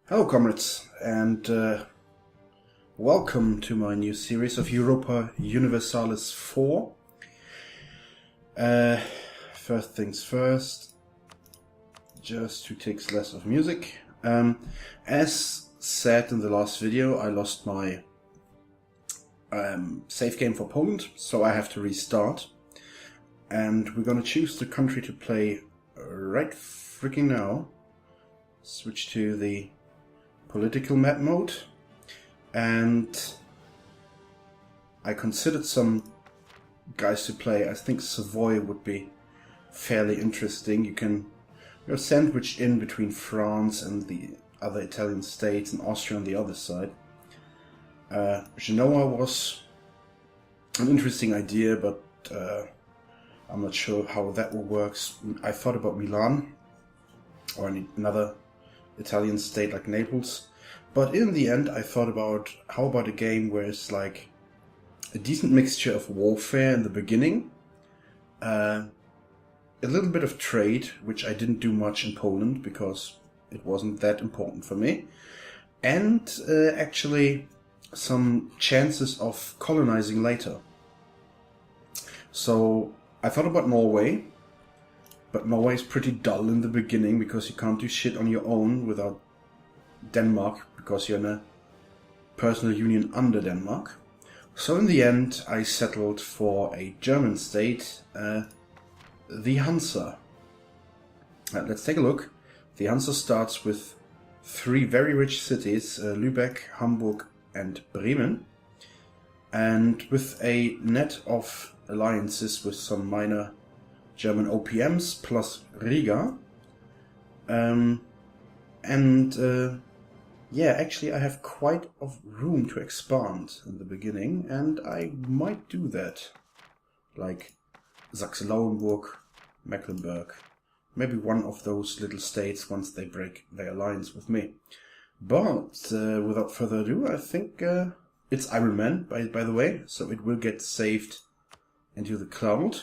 Hello comrades, and welcome to my new series of Europa Universalis IV. First things first, just 2 ticks less of music. As said in the last video, I lost my save game for Poland, so I have to restart. And we're gonna choose the country to play right freaking now. Switch to the political map mode, and I considered some guys to play. I think Savoy would be fairly interesting. You're sandwiched in between France and the other Italian states and Austria on the other side. Genoa was an interesting idea, but I'm not sure how that will work. I thought about Milan or another Italian state like Naples, but in the end I thought about how about a game where it's like a decent mixture of warfare in the beginning, a little bit of trade, which I didn't do much in Poland because it wasn't that important for me, and actually some chances of colonizing later. So I thought about Norway. But Norway is pretty dull in the beginning because you can't do shit on your own without Denmark, because you're in a personal union under Denmark. So in the end I settled for a German state, the Hansa. Let's take a look. The Hansa starts with 3 very rich cities, Lübeck, Hamburg and Bremen, and with a net of alliances with some minor German OPMs plus Riga. Yeah, actually I have quite of room to expand in the beginning, and I might do that. Like Saxe-Lauenburg, Mecklenburg, maybe one of those little states once they break their alliance with me. But without further ado, I think it's Iron Man, by the way, so it will get saved into the cloud,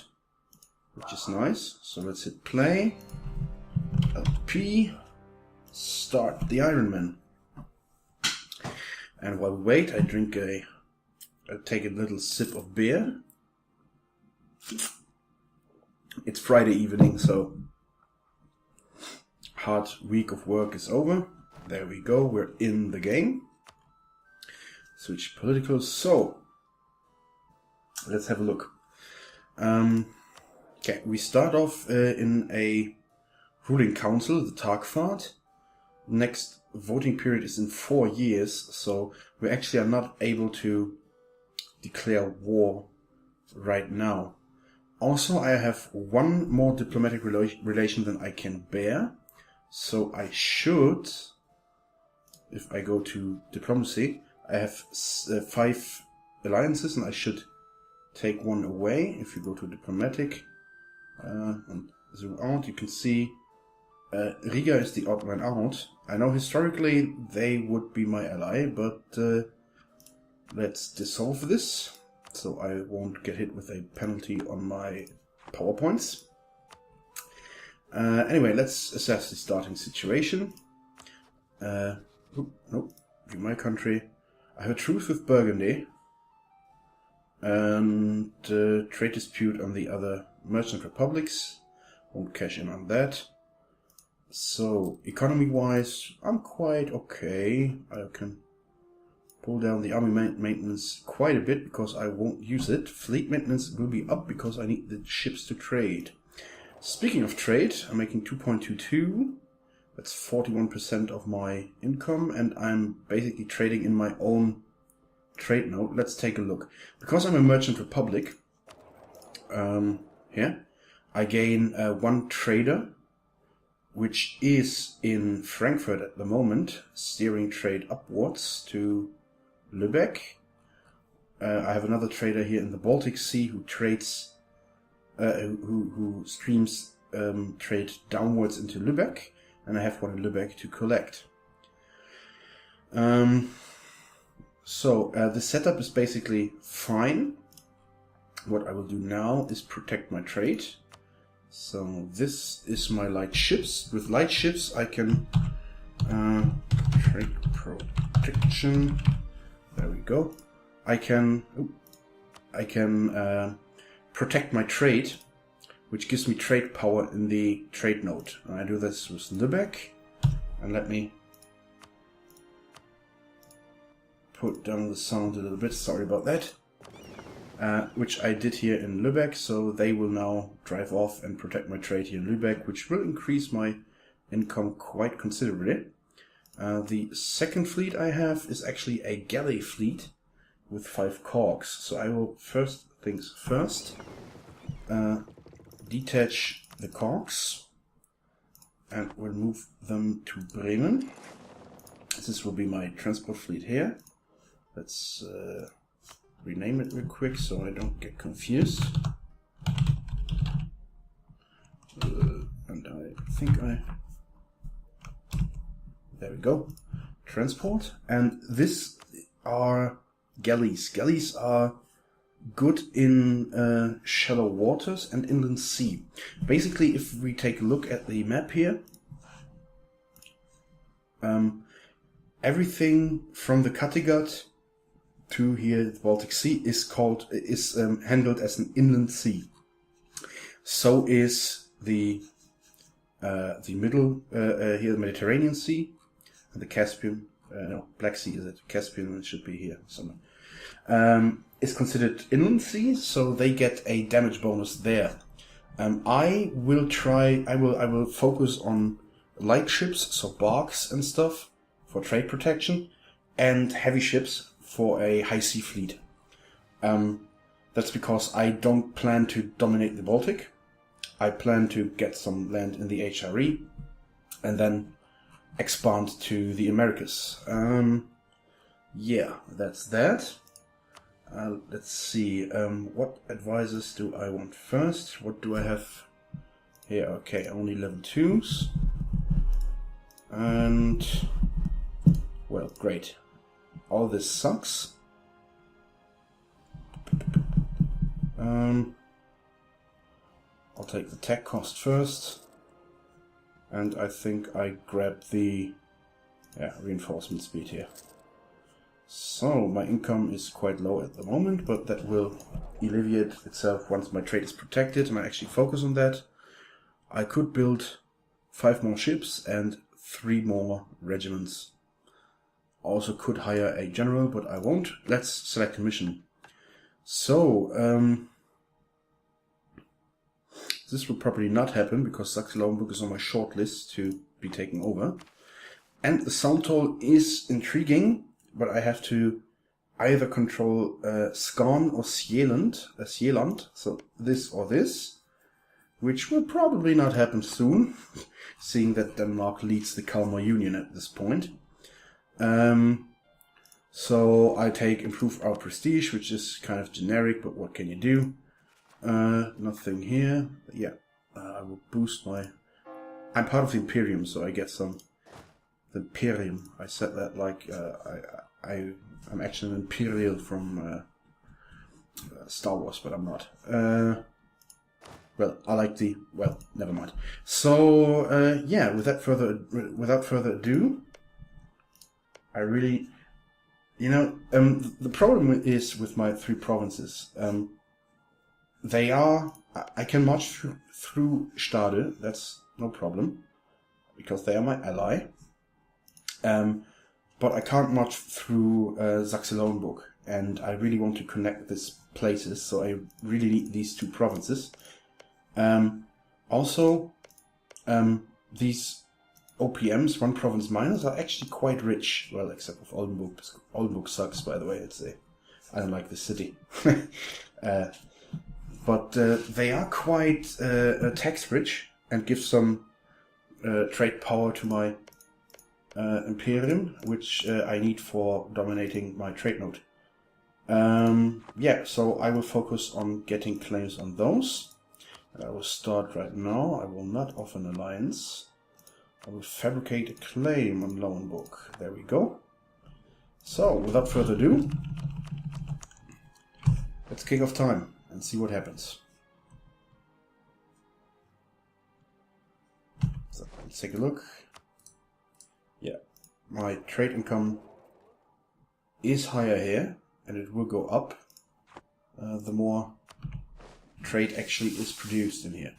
which is nice. So let's hit play, LP, start the Iron Man. And while we wait, I take a little sip of beer. It's Friday evening, so hard week of work is over. There we go, we're in the game. Switch political, so let's have a look. Okay, we start off in a ruling council, the Tagfahrt. Next voting period is in 4 years, so we actually are not able to declare war right now. Also, I have 1 more diplomatic relation than I can bear, so I should, if I go to diplomacy, I have 5 alliances, and I should take 1 away. If you go to diplomatic, and zoom out, you can see Riga is the odd one out. I know historically they would be my ally, but let's dissolve this so I won't get hit with a penalty on my PowerPoints. Anyway, let's assess the starting situation. Nope, view my country. I have a truce with Burgundy and trade dispute on the other merchant republics. Won't cash in on that. So economy-wise, I'm quite okay. I can pull down the army maintenance quite a bit because I won't use it. Fleet maintenance will be up because I need the ships to trade. Speaking of trade, I'm making 2.22. That's 41% of my income, and I'm basically trading in my own trade node. Let's take a look. Because I'm a merchant republic, here, I gain 1 trader, which is in Frankfurt at the moment, steering trade upwards to Lübeck. I have another trader here in the Baltic Sea who trades, who streams trade downwards into Lübeck, and I have 1 in Lübeck to collect. So the setup is basically fine. What I will do now is protect my trade. So this is my light ships. With light ships I can Trade protection. There we go. I can protect my trade, which gives me trade power in the trade node. And I do this with Lübeck. And let me put down the sound a little bit. Sorry about that. Which I did here in Lübeck, so they will now drive off and protect my trade here in Lübeck, which will increase my income quite considerably. The second fleet I have is actually a galley fleet with 5 cogs. So I will first things first, detach the cogs and we'll move them to Bremen. This will be my transport fleet here. Let's rename it real quick so I don't get confused. And I think there we go. Transport. And this are galleys. Galleys are good in shallow waters and inland sea. Basically, if we take a look at the map here, everything from the Kattegat to here the Baltic Sea is handled as an inland sea. So is the middle here the Mediterranean Sea and the Caspian. No, Black Sea is it? Caspian, it should be here somewhere. Is considered inland sea, so they get a damage bonus there. I will focus on light ships, so barks and stuff for trade protection, and heavy ships for a high sea fleet. That's because I don't plan to dominate the Baltic. I plan to get some land in the HRE and then expand to the Americas. Yeah, that's that. Let's see, what advisors do I want first? What do I have here? Okay, only level 2s. And, well, great. All this sucks. I'll take the tech cost first. And I think I grab the reinforcement speed here. So my income is quite low at the moment, but that will alleviate itself once my trade is protected and I actually focus on that. I could build 5 more ships and 3 more regiments. Also could hire a general, but I won't. Let's select a mission. So, this will probably not happen because Saxe-Lauenburg is on my short list to be taken over. And the sound toll is intriguing, but I have to either control Skan or Sjeland, so this or this, which will probably not happen soon, seeing that Denmark leads the Kalmar Union at this point. So I take improve our prestige, which is kind of generic, but what can you do? Nothing here. Yeah, I will boost my... I'm part of the Imperium, so I get some... The Imperium. I said that like I'm actually an Imperial from Star Wars, but I'm not. Well, I like the... Well, never mind. So, yeah, without further ado, I really... You know, the problem is with my 3 provinces. They are... I can march through Stade, that's no problem, because they are my ally. But I can't march through Saxe-Lauenburg, and I really want to connect these places, so I really need these 2 provinces. Also, these OPMs, 1 province minors, are actually quite rich. Well, except for Oldenburg. Oldenburg sucks, by the way. I don't like the city. But they are quite tax rich and give some trade power to my Imperium, which I need for dominating my trade node. Yeah, so I will focus on getting claims on those. I will start right now. I will not offer an alliance. I will fabricate a claim on Lauenburg. There we go. So, without further ado, let's kick off time and see what happens. So, let's take a look. Yeah, my trade income is higher here, and it will go up the more trade actually is produced in here.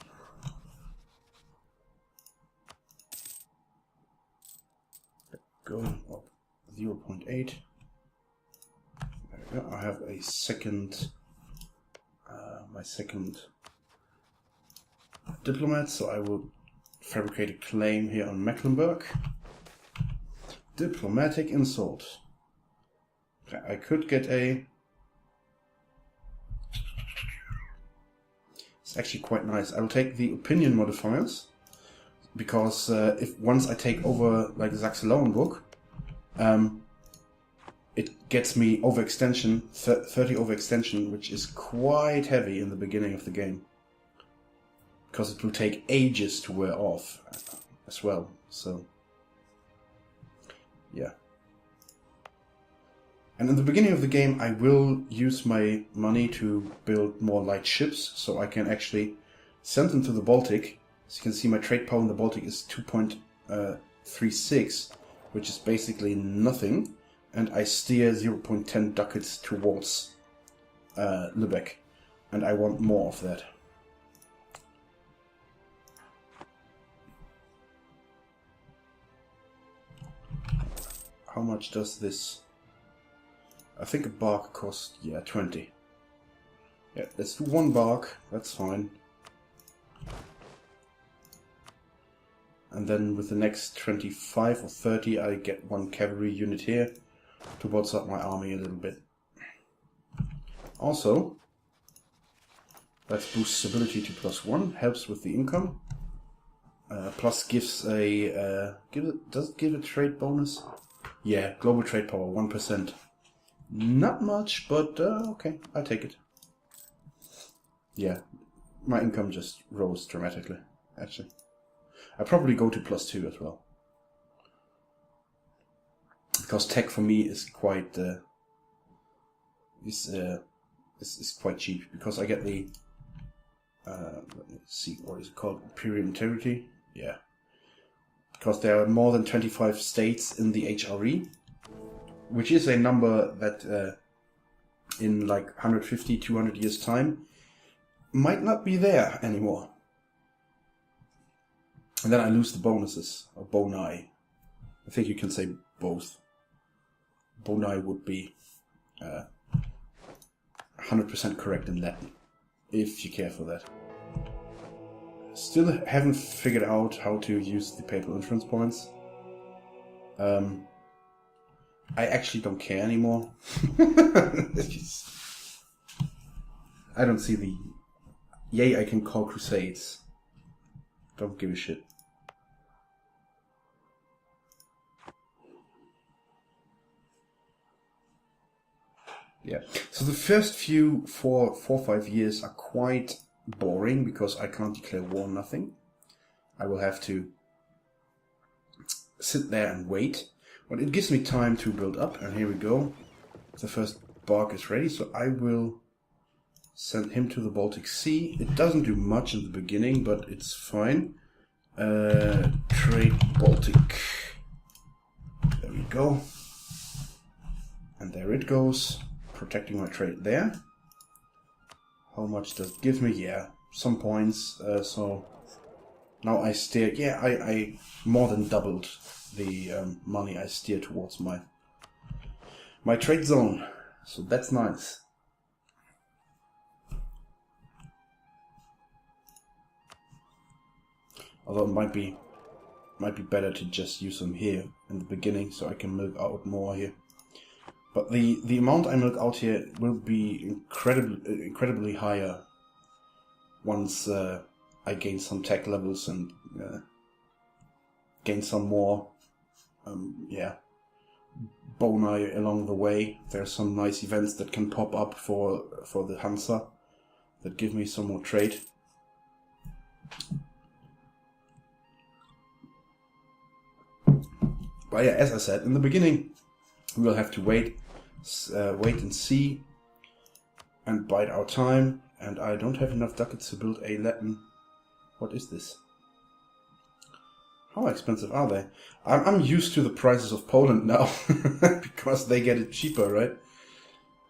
Going up 0.8. There we go. I have a second, my second diplomat, so I will fabricate a claim here on Mecklenburg. Diplomatic insult. I could get a... It's actually quite nice. I will take the opinion modifiers, because if once I take over like Saxe-Lauenburg, it gets me overextension, 30 overextension, which is quite heavy in the beginning of the game. Because it will take ages to wear off as well, so yeah. And in the beginning of the game I will use my money to build more light ships, so I can actually send them to the Baltic. As you can see, my trade power in the Baltic is 2.36, which is basically nothing, and I steer 0.10 ducats towards Lübeck, and I want more of that. How much does this? I think a bark costs, yeah, 20. Yeah, let's do one bark, that's fine. And then with the next 25 or 30 I get one cavalry unit here to bolster up my army a little bit. Also, let's boost stability to +1, helps with the income. Plus gives a, does it give a trade bonus? Yeah, global trade power, 1%. Not much, but okay, I'll take it. Yeah, my income just rose dramatically, actually. I probably go to +2 as well. Because tech for me is quite is quite cheap, because I get the let me see, what is it called? Imperial integrity? Yeah. Because there are more than 25 states in the HRE, which is a number that in like 150, 200 years time might not be there anymore. And then I lose the bonuses, or boni. I think you can say both. Boni would be 100% correct in Latin, if you care for that. Still haven't figured out how to use the papal influence points. I actually don't care anymore. I don't see the... Yay, I can call crusades. Don't give a shit. Yeah. So the first few 4 or 5 years are quite boring, because I can't declare war on nothing. I will have to sit there and wait. But it gives me time to build up, and here we go. The first bark is ready, so I will send him to the Baltic Sea. It doesn't do much in the beginning, but it's fine. Trade Baltic. There we go. And there it goes. Protecting my trade there. How much does it give me? Yeah, some points. So now I steer. Yeah, I more than doubled the money I steer towards my trade zone. So that's nice. Although it might be better to just use them here in the beginning, so I can milk out more here. But the amount I milk out here will be incredibly higher once I gain some tech levels and gain some more boni along the way. There's some nice events that can pop up for the Hansa that give me some more trade. But yeah, as I said in the beginning, we'll have to wait and see, and bide our time. And I don't have enough ducats to build a Latin. What is this? How expensive are they? I'm used to the prices of Poland now, because they get it cheaper, right?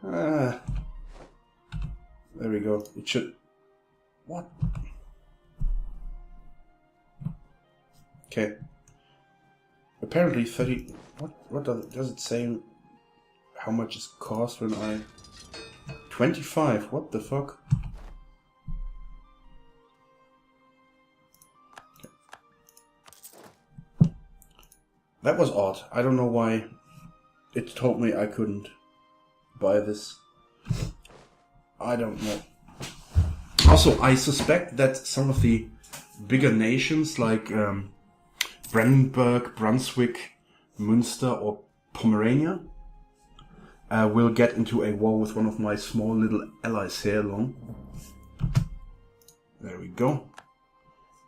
There we go. It should... What? Okay. Apparently 30... What does it say? How much it costs when I... 25? What the fuck? Okay. That was odd. I don't know why it told me I couldn't buy this. I don't know. Also, I suspect that some of the bigger nations like Brandenburg, Brunswick, Münster or Pomerania will get into a war with one of my small little allies here along. There we go.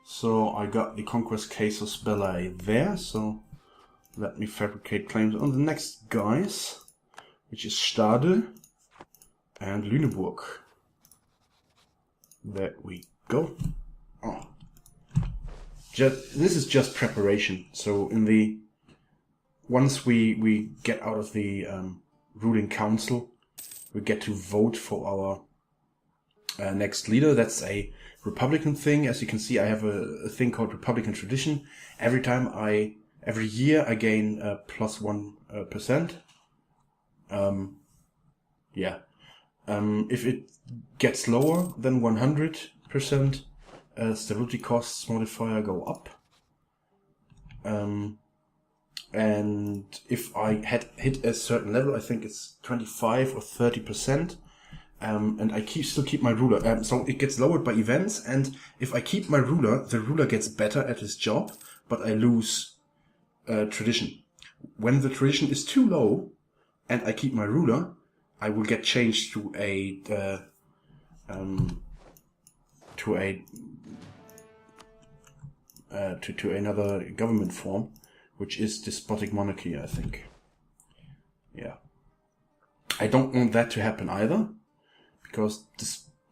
So I got the Conquest Casus Belli there, so let me fabricate claims on the next guys, which is Stade and Lüneburg. There we go. Oh. This is just preparation. So in the once we get out of the ruling council, we get to vote for our next leader. That's a Republican thing. As you can see, I have a thing called Republican tradition. Every year I gain plus 1%. Yeah. If it gets lower than 100%, stability costs modifier go up. And if I had hit a certain level, I think it's 25 or 30%, and I still keep my ruler. So it gets lowered by events, and if I keep my ruler, the ruler gets better at his job, but I lose tradition. When the tradition is too low, and I keep my ruler, I will get changed to another government form, which is despotic monarchy, I think. Yeah. I don't want that to happen either, because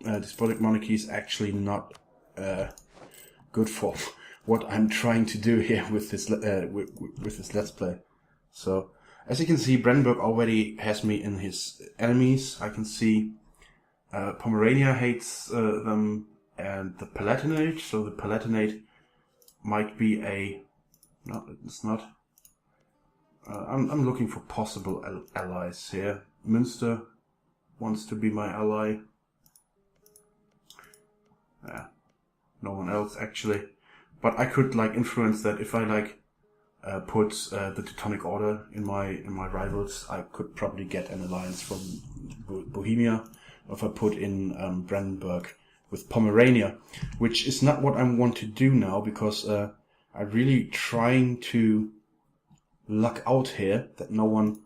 despotic monarchy is actually not good for what I'm trying to do here with this with this Let's Play. So, as you can see, Brandenburg already has me in his enemies. I can see Pomerania hates them, and the Palatinate. So the Palatinate might be a... No, it's not. I'm looking for possible allies here. Münster wants to be my ally. No one else actually. But I could like influence that if I like put the Teutonic Order in my rivals. I could probably get an alliance from Bohemia if I put in Brandenburg with Pomerania, which is not what I want to do now, because I'm really trying to luck out here that no one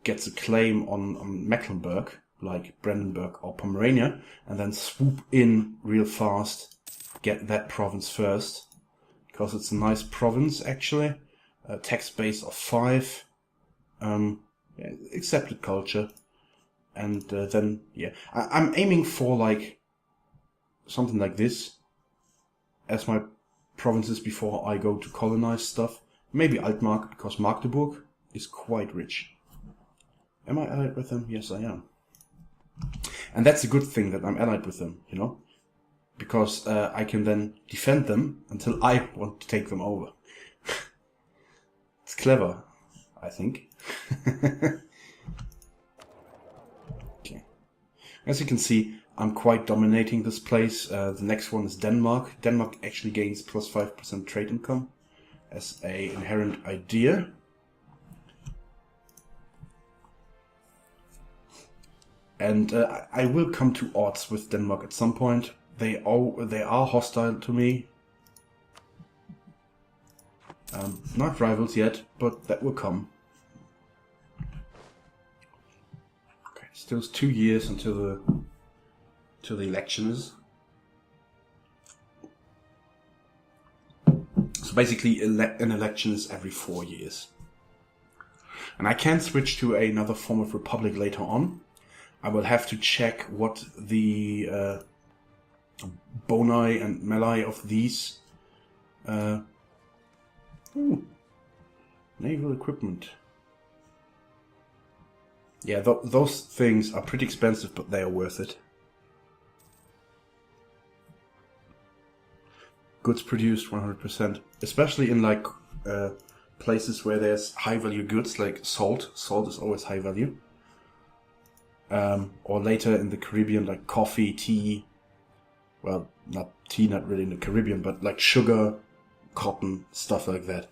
gets a claim on Mecklenburg, like Brandenburg or Pomerania, and then swoop in real fast, get that province first, because it's a nice province actually, a tax base of 5, accepted culture, and then yeah, I'm aiming for like something like this as my provinces before I go to colonize stuff. Maybe Altmark, because Magdeburg is quite rich. Am I allied with them? Yes, I am. And that's a good thing that I'm allied with them, you know? Because I can then defend them until I want to take them over. It's clever, I think. Okay. As you can see, I'm quite dominating this place. The next one is Denmark. Denmark actually gains plus 5% trade income as a inherent idea. And I will come to odds with Denmark at some point. They are hostile to me. Not rivals yet, but that will come. Okay, still 2 years until the election is. So basically, an election is every 4 years. And I can switch to another form of republic later on. I will have to check what the boni and melai of these Ooh. Naval equipment. Yeah, those things are pretty expensive, but they are worth it. Goods produced 100%, especially in like places where there's high value goods like salt. Salt is always high value. Or later in the Caribbean, like coffee, tea. Well, not tea, not really in the Caribbean, but like sugar, cotton, stuff like that.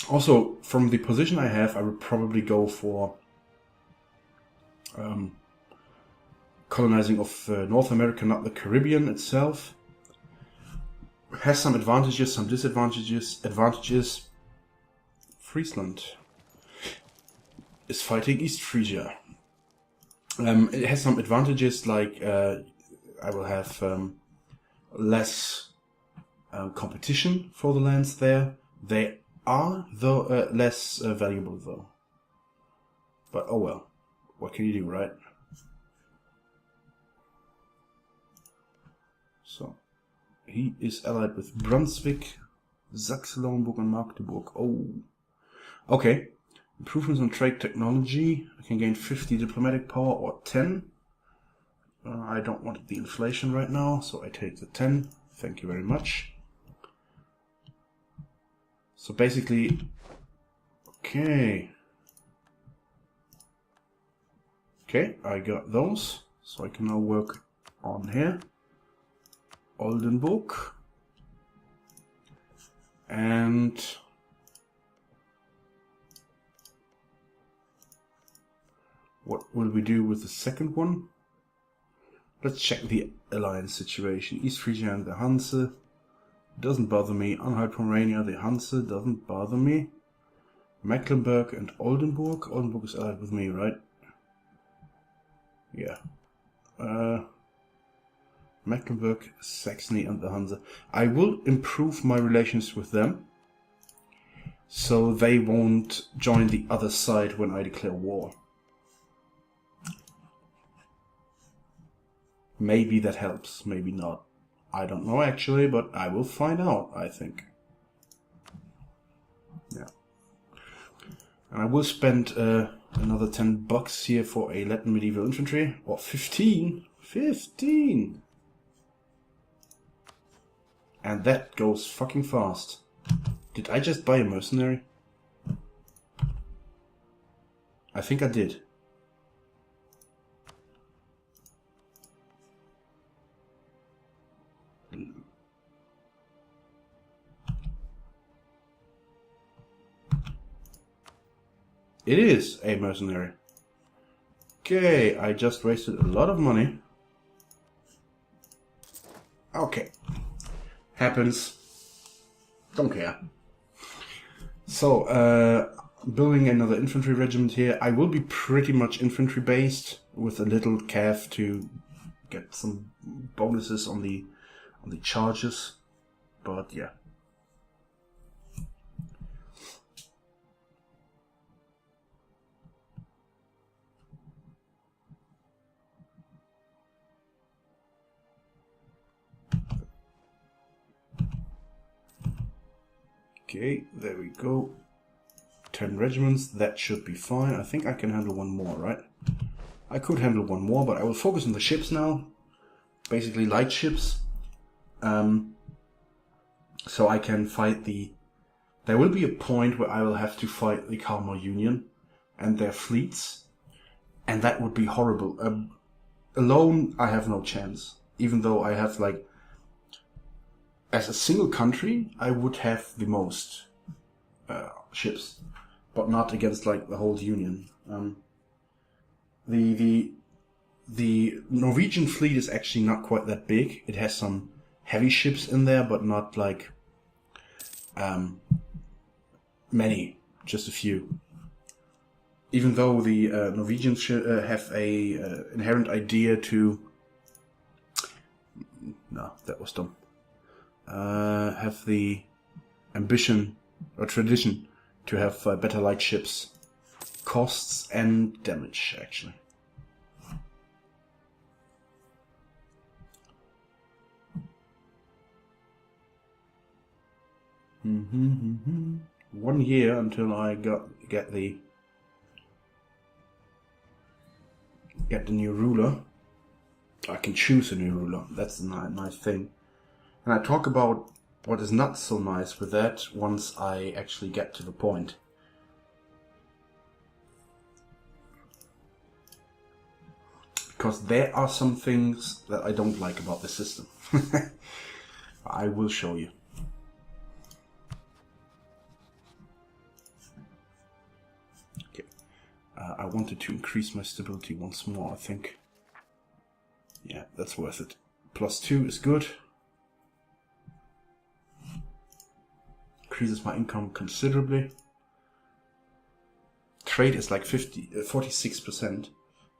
Also, from the position I have, I would probably go for colonizing of North America, not the Caribbean itself. Has some advantages, some disadvantages. Advantages. Friesland is fighting East Frisia. It has some advantages, like I will have less competition for the lands there. They are, though, less valuable, though. But oh well. What can you do, right? So, he is allied with Brunswick, Saxe-Lauenburg, and Magdeburg. Oh. Okay. Improvements on trade technology. I can gain 50 diplomatic power or 10. I don't want the inflation right now, so I take the 10. Thank you very much. So basically, okay. Okay, I got those. So I can now work on here. Oldenburg. And what will we do with the second one? Let's check the alliance situation. East Frisia and the Hansa. Doesn't bother me. Anhalt-Pomerania, the Hansa doesn't bother me. Mecklenburg and Oldenburg. Oldenburg is allied with me, right? Yeah. Mecklenburg, Saxony and the Hansa. I will improve my relations with them, so they won't join the other side when I declare war. Maybe that helps, maybe not. I don't know actually, but I will find out, I think. Yeah. And I will spend another $10 here for a Latin medieval infantry. Or 15! 15! And that goes fucking fast. Did I just buy a mercenary? I think I did. It is a mercenary. Okay, I just wasted a lot of money. Okay. Happens. Don't care. So, building another infantry regiment here. I will be pretty much infantry based with a little cav to get some bonuses on the charges. But yeah. Okay, there we go. 10 regiments, that should be fine. I think I can handle one more, right? I could handle one more, but I will focus on the ships now. Basically light ships. So I can fight the... There will be a point where I will have to fight the Kalmar Union and their fleets. And that would be horrible. Alone, I have no chance. Even though I have, like... As a single country, I would have the most ships, but not against like the whole Union. The Norwegian fleet is actually not quite that big. It has some heavy ships in there, but not like many, just a few. Even though the Norwegians have a inherent idea to... No, that was dumb. Have the ambition or tradition to have better light ships. Costs and damage, actually. 1 year until I get the new ruler. I can choose a new ruler. That's the nice thing. And I talk about what is not so nice with that once I actually get to the point. Because there are some things that I don't like about the system. I will show you. Okay. I wanted to increase my stability once more, I think. Yeah, that's worth it. +2 is good. Increases my income considerably. Trade is like 46%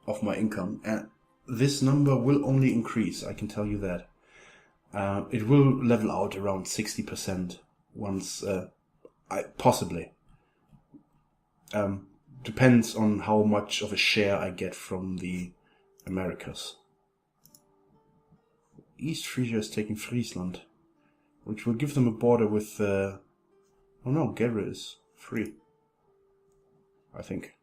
of my income, and this number will only increase, I can tell you that. It will level out around 60% once, possibly. Depends on how much of a share I get from the Americas. East Frisia is taking Friesland, which will give them a border with, oh no, Gera is free, I think.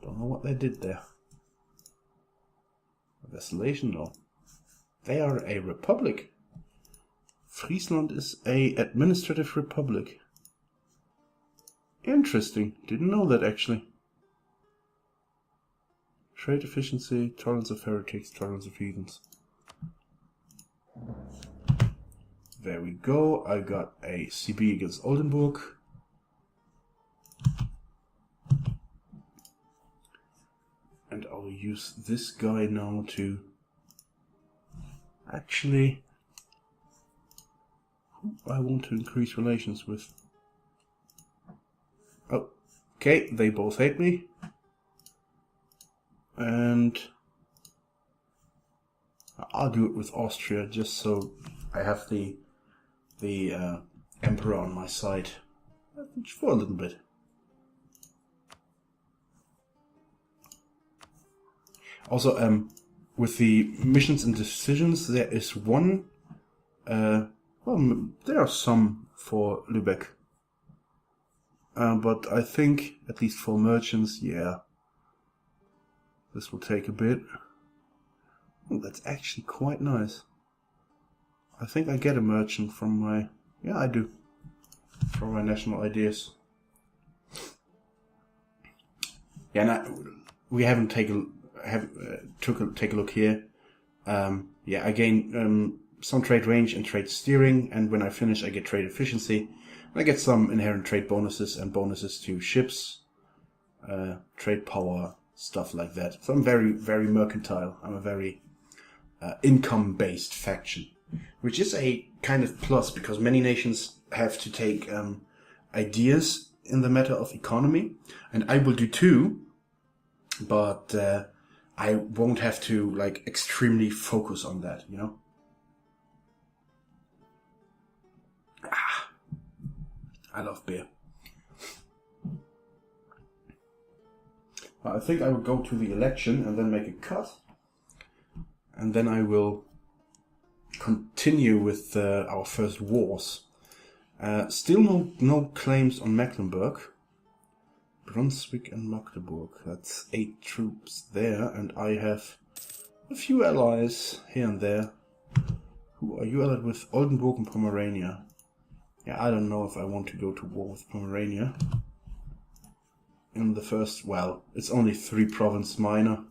Don't know what they did there. A vacillation, no. They are a republic. Friesland is a administrative republic. Interesting. Didn't know that actually. Trade efficiency, tolerance of heretics, tolerance of heathens. There we go. I got a CB against Oldenburg. And I'll use this guy now to actually, who I want to increase relations with. Oh, okay, they both hate me. And I'll do it with Austria just so I have the emperor on my side for a little bit. Also, with the missions and decisions, there is one. Well, there are some for Lübeck, but I think at least for merchants, yeah, this will take a bit. Oh, that's actually quite nice. I think I get a merchant from my, yeah, I do, from my national ideas. Yeah, now, we haven't take a look here. Yeah, I gain some trade range and trade steering, and when I finish, I get trade efficiency. And I get some inherent trade bonuses and bonuses to ships, trade power, stuff like that. So I'm very, very mercantile. I'm a very income-based faction, which is a kind of plus because many nations have to take ideas in the matter of economy, and I will do too, but I won't have to like extremely focus on that, you know? I love beer. I think I will go to the election and then make a cut. And then I will continue with our first wars. Still no claims on Mecklenburg. Brunswick and Magdeburg. That's 8 troops there. And I have a few allies here and there. Who are you allied with? Oldenburg and Pomerania. Yeah, I don't know if I want to go to war with Pomerania. In the first, well, it's only 3 province minor.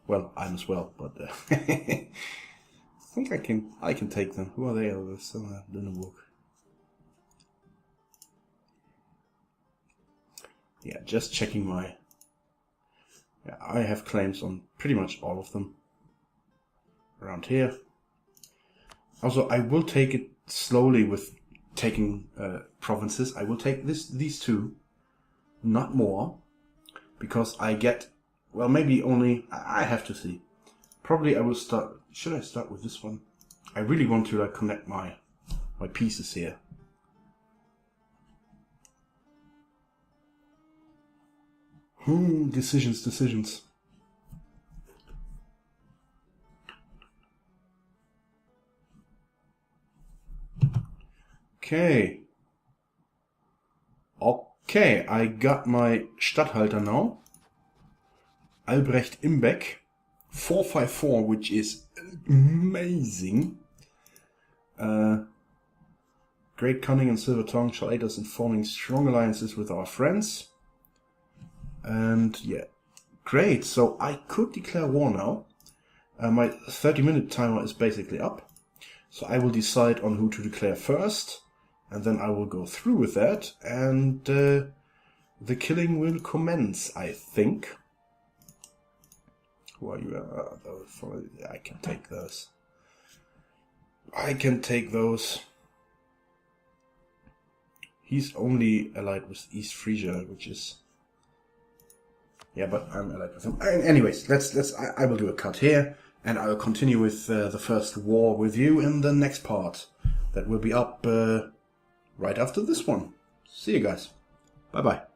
Well, I'm as well, but I think I can take them. Who are they? Lüneburg. Yeah, just checking my. Yeah, I have claims on pretty much all of them around here. Also, I will take it slowly with taking provinces. I will take these 2, not more, because I get. Well, maybe only. I have to see. Probably I will start. Should I start with this one? I really want to like connect my pieces here. Decisions. Okay. Okay, I got my Statthalter now. Albrecht Imbeck. 454, which is amazing. Great cunning and silver tongue shall aid us in forming strong alliances with our friends. And yeah, great. So I could declare war now. My 30-minute timer is basically up. So I will decide on who to declare first. And then I will go through with that. And the killing will commence, I think. Who are you? I can take those. I can take those. He's only allied with East Frisia, which is... Yeah, but I'm allied with him. Anyways, I will do a cut here, and I will continue with the first war with you in the next part. That will be up right after this one. See you guys. Bye-bye.